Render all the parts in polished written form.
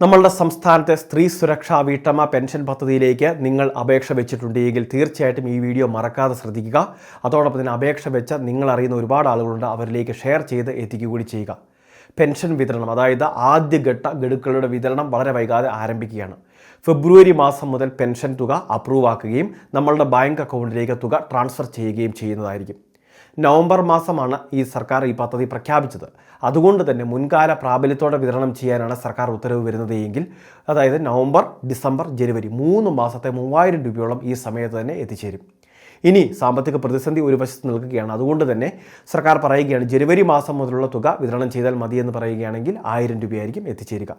നമ്മളുടെ സംസ്ഥാനത്തെ സ്ത്രീ സുരക്ഷാ വീട്ടമ്മ പെൻഷൻ പദ്ധതിയിലേക്ക് നിങ്ങൾ അപേക്ഷ വെച്ചിട്ടുണ്ടെങ്കിൽ തീർച്ചയായിട്ടും ഈ വീഡിയോ മറക്കാതെ ശ്രദ്ധിക്കുക. അതോടൊപ്പം തന്നെ അപേക്ഷ വെച്ച നിങ്ങൾ അറിയുന്ന ഒരുപാട് ആളുകളുണ്ട്, അവരിലേക്ക് ഷെയർ ചെയ്ത് എത്തിക്കുക കൂടി ചെയ്യുക. പെൻഷൻ വിതരണം, അതായത് ആദ്യഘട്ട ഗഡുക്കളുടെ വിതരണം വളരെ വൈകാതെ ആരംഭിക്കുകയാണ്. ഫെബ്രുവരി മാസം മുതൽ പെൻഷൻ തുക അപ്രൂവ് ആക്കുകയും നമ്മളുടെ ബാങ്ക് അക്കൗണ്ടിലേക്ക് തുക ട്രാൻസ്ഫർ ചെയ്യുകയും ചെയ്യുന്നതായിരിക്കും. നവംബർ മാസമാണ് ഈ സർക്കാർ ഈ പദ്ധതി പ്രഖ്യാപിച്ചത്. അതുകൊണ്ട് തന്നെ മുൻകാല പ്രാബല്യത്തോടെ വിതരണം ചെയ്യാനാണ് സർക്കാർ ഉത്തരവ് വരുന്നത് എങ്കിൽ, അതായത് നവംബർ, ഡിസംബർ, ജനുവരി 3 മാസത്തെ 3000 രൂപയോളം ഈ സമയത്ത് തന്നെ എത്തിച്ചേരും. ഇനി സാമ്പത്തിക പ്രതിസന്ധി ഒരു വശത്ത് നിൽക്കുകയാണ്. അതുകൊണ്ട് തന്നെ സർക്കാർ പറയുകയാണ്, ജനുവരി മാസം മുതലുള്ള തുക വിതരണം ചെയ്താൽ മതിയെന്ന് പറയുകയാണെങ്കിൽ 1000 രൂപയായിരിക്കും എത്തിച്ചേരുക.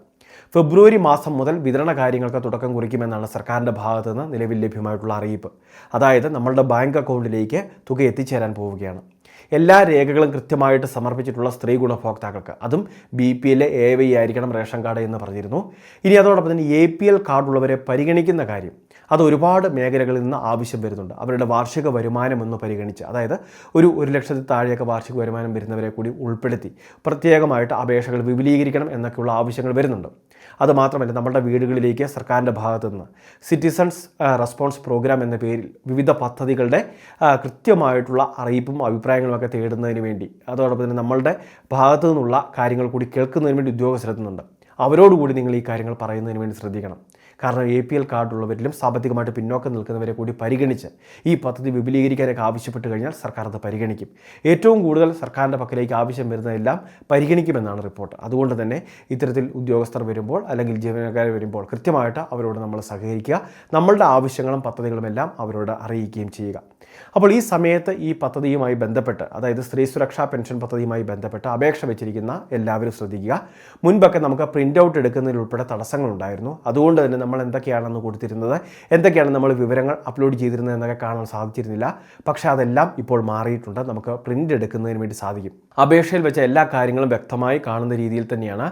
ഫെബ്രുവരി മാസം മുതൽ വിതരണ കാര്യങ്ങൾക്ക് തുടക്കം കുറിക്കുമെന്നാണ് സർക്കാരിൻ്റെ ഭാഗത്തു നിന്ന് നിലവിൽ ലഭ്യമായിട്ടുള്ള അറിയിപ്പ്. അതായത് നമ്മളുടെ ബാങ്ക് അക്കൗണ്ടിലേക്ക് തുക എത്തിച്ചേരാൻ പോവുകയാണ്. എല്ലാ രേഖകളും കൃത്യമായിട്ട് സമർപ്പിച്ചിട്ടുള്ള സ്ത്രീ ഗുണഭോക്താക്കൾക്ക്, അതും BPL AY ആയിരിക്കണം റേഷൻ കാർഡ് എന്ന് പറഞ്ഞിരുന്നു. ഇനി അതോടൊപ്പം തന്നെ APL കാർഡുള്ളവരെ പരിഗണിക്കുന്ന കാര്യം, അത് ഒരുപാട് മേഖലകളിൽ നിന്ന് ആവശ്യം വരുന്നുണ്ട്. അവരുടെ വാർഷിക വരുമാനം എന്ന് പരിഗണിച്ച്, അതായത് ഒരു 1 ലക്ഷത്തിൽ താഴെയൊക്കെ വാർഷിക വരുമാനം വരുന്നവരെ കൂടി ഉൾപ്പെടുത്തി പ്രത്യേകമായിട്ട് അപേക്ഷകൾ വിപുലീകരിക്കണം എന്നൊക്കെയുള്ള ആവശ്യങ്ങൾ വരുന്നുണ്ട്. അതുമാത്രമല്ല, നമ്മുടെ വീടുകളിലേക്ക് സർക്കാരിൻ്റെ ഭാഗത്തു നിന്ന് സിറ്റിസൺസ് റെസ്പോൺസ് പ്രോഗ്രാം എന്ന പേരിൽ വിവിധ പദ്ധതികളുടെ കൃത്യമായിട്ടുള്ള അറിയിപ്പും അഭിപ്രായങ്ങളും ഒക്കെ തേടുന്നതിന് വേണ്ടി, അതോടൊപ്പം തന്നെ നമ്മളുടെ ഭാഗത്തു നിന്നുള്ള കാര്യങ്ങൾ കൂടി കേൾക്കുന്നതിന് വേണ്ടി ഉദ്യോഗസ്ഥരെത്തുന്നുണ്ട്. അവരോടുകൂടി നിങ്ങൾ ഈ കാര്യങ്ങൾ പറയുന്നതിന് വേണ്ടി ശ്രദ്ധിക്കണം. കാരണം APL കാർഡുള്ളവരിലും സാമ്പത്തികമായിട്ട് പിന്നോക്കം നിൽക്കുന്നവരെ കൂടി പരിഗണിച്ച് ഈ പദ്ധതി വിപുലീകരിക്കാനൊക്കെ ആവശ്യപ്പെട്ട് കഴിഞ്ഞാൽ സർക്കാർ അത് പരിഗണിക്കും. ഏറ്റവും കൂടുതൽ സർക്കാരിൻ്റെ പക്കലേക്ക് ആവശ്യം വരുന്നതെല്ലാം പരിഗണിക്കുമെന്നാണ് റിപ്പോർട്ട്. അതുകൊണ്ട് തന്നെ ഇത്തരത്തിൽ ഉദ്യോഗസ്ഥർ വരുമ്പോൾ അല്ലെങ്കിൽ ജീവനക്കാർ വരുമ്പോൾ കൃത്യമായിട്ട് അവരോട് നമ്മൾ സഹകരിക്കുക, നമ്മളുടെ ആവശ്യങ്ങളും പദ്ധതികളും എല്ലാം അവരോട് അറിയിക്കുകയും ചെയ്യുക. അപ്പോൾ ഈ സമയത്ത് ഈ പദ്ധതിയുമായി ബന്ധപ്പെട്ട്, അതായത് സ്ത്രീ സുരക്ഷാ പെൻഷൻ പദ്ധതിയുമായി ബന്ധപ്പെട്ട് അപേക്ഷ വെച്ചിരിക്കുന്ന എല്ലാവരും ശ്രദ്ധിക്കുക. മുൻപൊക്കെ നമുക്ക് പ്രിൻ്റ് ഔട്ട് എടുക്കുന്നതിലുൾപ്പെടെ തടസ്സങ്ങളുണ്ടായിരുന്നു. അതുകൊണ്ട് തന്നെ നമ്മൾ എന്തൊക്കെയാണെന്ന് കൊടുത്തിരുന്നത്, എന്തൊക്കെയാണ് നമ്മൾ വിവരങ്ങൾ അപ്ലോഡ് ചെയ്തിരുന്നത് എന്നൊക്കെ കാണാൻ സാധിച്ചിരുന്നില്ല. പക്ഷേ അതെല്ലാം ഇപ്പോൾ മാറിയിട്ടുണ്ട്. നമുക്ക് പ്രിൻ്റ് എടുക്കുന്നതിന് വേണ്ടി സാധിക്കും. അപേക്ഷയിൽ വെച്ച എല്ലാ കാര്യങ്ങളും വ്യക്തമായി കാണുന്ന രീതിയിൽ തന്നെയാണ്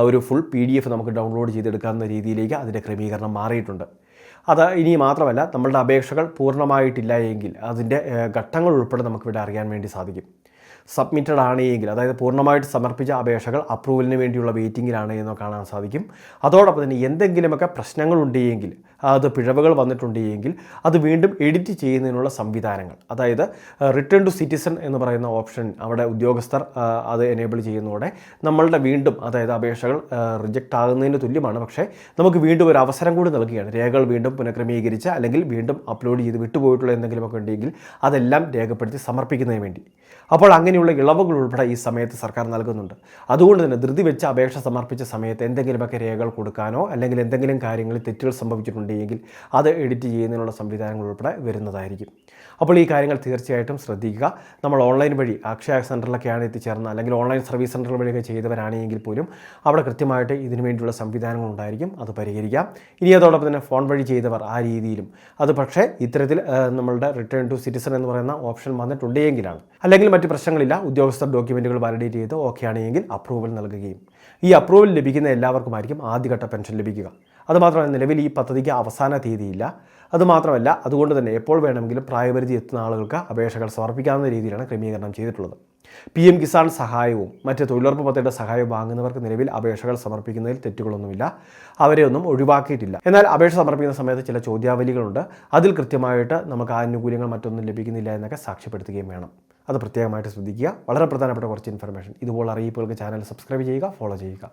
ഒരു ഫുൾ PDF നമുക്ക് ഡൗൺലോഡ് ചെയ്തെടുക്കാവുന്ന രീതിയിലേക്ക് അതിൻ്റെ ക്രമീകരണം മാറിയിട്ടുണ്ട്. അത് ഇനി മാത്രമല്ല, നമ്മളുടെ അപേക്ഷകൾ പൂർണ്ണമായിട്ടില്ല എങ്കിൽ അതിൻ്റെ ഘട്ടങ്ങൾ ഉൾപ്പെടെ നമുക്കിവിടെ അറിയാൻ വേണ്ടി സാധിക്കും. സബ്മിറ്റഡ് ആണ് എങ്കിൽ, അതായത് പൂർണ്ണമായിട്ട് സമർപ്പിച്ച അപേക്ഷകൾ അപ്രൂവലിന് വേണ്ടിയുള്ള വെയിറ്റിങ്ങിലാണ് എന്ന് കാണാൻ സാധിക്കും. അതോടൊപ്പം തന്നെ എന്തെങ്കിലുമൊക്കെ പ്രശ്നങ്ങളുണ്ടെങ്കിൽ, അത് പിഴവുകൾ വന്നിട്ടുണ്ടെങ്കിൽ അത് വീണ്ടും എഡിറ്റ് ചെയ്യുന്നതിനുള്ള സംവിധാനങ്ങൾ, അതായത് റിട്ടേൺ ടു സിറ്റിസൺ എന്ന് പറയുന്ന ഓപ്ഷൻ അവിടെ ഉദ്യോഗസ്ഥർ അത് എനേബിൾ ചെയ്യുന്നതോടെ നമ്മളുടെ വീണ്ടും, അതായത് അപേക്ഷകൾ റിജക്റ്റ് ആകുന്നതിന് തുല്യമാണ്, പക്ഷേ നമുക്ക് വീണ്ടും ഒരു അവസരം കൂടി നൽകുകയാണ്. രേഖകൾ വീണ്ടും പുനഃക്രമീകരിച്ച് അല്ലെങ്കിൽ വീണ്ടും അപ്ലോഡ് ചെയ്ത് വിട്ടുപോയിട്ടുള്ള എന്തെങ്കിലുമൊക്കെ ഉണ്ടെങ്കിൽ അതെല്ലാം രേഖപ്പെടുത്തി സമർപ്പിക്കുന്നതിന് വേണ്ടി. അപ്പോൾ അങ്ങനെയുള്ള ഇളവുകൾ ഉൾപ്പെടെ ഈ സമയത്ത് സർക്കാർ നൽകുന്നുണ്ട്. അതുകൊണ്ട് തന്നെ ധൃതി വെച്ച് അപേക്ഷ സമർപ്പിച്ച സമയത്ത് എന്തെങ്കിലുമൊക്കെ രേഖകൾ കൊടുക്കാനോ അല്ലെങ്കിൽ എന്തെങ്കിലും കാര്യങ്ങളിൽ തെറ്റുകൾ സംഭവിച്ചിട്ടുണ്ടെങ്കിൽ അത് എഡിറ്റ് ചെയ്യുന്നതിനുള്ള സംവിധാനങ്ങൾ ഉൾപ്പെടെ വരുന്നതായിരിക്കും. അപ്പോൾ ഈ കാര്യങ്ങൾ തീർച്ചയായിട്ടും ശ്രദ്ധിക്കുക. നമ്മൾ ഓൺലൈൻ വഴി അക്ഷയ സെൻറ്ററിലൊക്കെയാണ് എത്തിച്ചേർന്നത്, അല്ലെങ്കിൽ ഓൺലൈൻ സർവീസ് സെൻറ്ററുകൾ വഴിയൊക്കെ ചെയ്തവരാണെങ്കിൽ പോലും അവിടെ കൃത്യമായിട്ട് ഇതിനു വേണ്ടിയുള്ള സംവിധാനങ്ങൾ ഉണ്ടായിരിക്കും, അത് പരിഹരിക്കാം. ഇനി അതോടൊപ്പം തന്നെ ഫോൺ വഴി ചെയ്തവർ ആ രീതിയിലും, അത് പക്ഷേ ഇത്തരത്തിൽ നമ്മളുടെ റിട്ടേൺ ടു സിറ്റിസൺ എന്ന് പറയുന്ന ഓപ്ഷൻ വന്നിട്ടുണ്ടെങ്കിലാണ്. അല്ലെങ്കിൽ മറ്റ് പ്രശ്നങ്ങളില്ല, ഉദ്യോഗസ്ഥർ ഡോക്യുമെൻറ്റുകൾ വാലിഡേറ്റ് ചെയ്ത് ഓക്കെ ആണെങ്കിൽ അപ്രൂവൽ നൽകുകയും, ഈ അപ്രൂവൽ ലഭിക്കുന്ന എല്ലാവർക്കുമായിരിക്കും ആദ്യഘട്ട പെൻഷൻ ലഭിക്കുക. അതുമാത്രമല്ല, നിലവിൽ ഈ പദ്ധതിക്ക് അവസാന തീയതിയില്ല. അതുമാത്രമല്ല, അതുകൊണ്ട് തന്നെ എപ്പോൾ വേണമെങ്കിലും പ്രായപരിധി എത്തുന്ന ആളുകൾക്ക് അപേക്ഷകൾ സമർപ്പിക്കാവുന്ന രീതിയിലാണ് ക്രമീകരണം ചെയ്തിട്ടുള്ളത്. PM കിസാൻ സഹായവും മറ്റ് തൊഴിലുറപ്പ് പദ്ധതിയുടെ സഹായവും വാങ്ങുന്നവർക്ക് നിലവിൽ അപേക്ഷകൾ സമർപ്പിക്കുന്നതിൽ തെറ്റുകളൊന്നുമില്ല, അവരെ ഒന്നും ഒഴിവാക്കിയിട്ടില്ല. എന്നാൽ അപേക്ഷ സമർപ്പിക്കുന്ന സമയത്ത് ചില ചോദ്യാവലികളുണ്ട്. അതിൽ കൃത്യമായിട്ട് നമുക്ക് ആനുകൂല്യങ്ങൾ മറ്റൊന്നും ലഭിക്കുന്നില്ല എന്നൊക്കെ സാക്ഷ്യപ്പെടുത്തുകയും വേണം. അത് പ്രത്യേകമായിട്ട് ശ്രദ്ധിക്കുക. വളരെ പ്രധാനപ്പെട്ട കുറച്ച് ഇൻഫർമേഷൻ. ഇതുപോലെ അറിയിപ്പുകൾക്ക് ചാനൽ സബ്സ്ക്രൈബ് ചെയ്യുക, ഫോളോ ചെയ്യുക.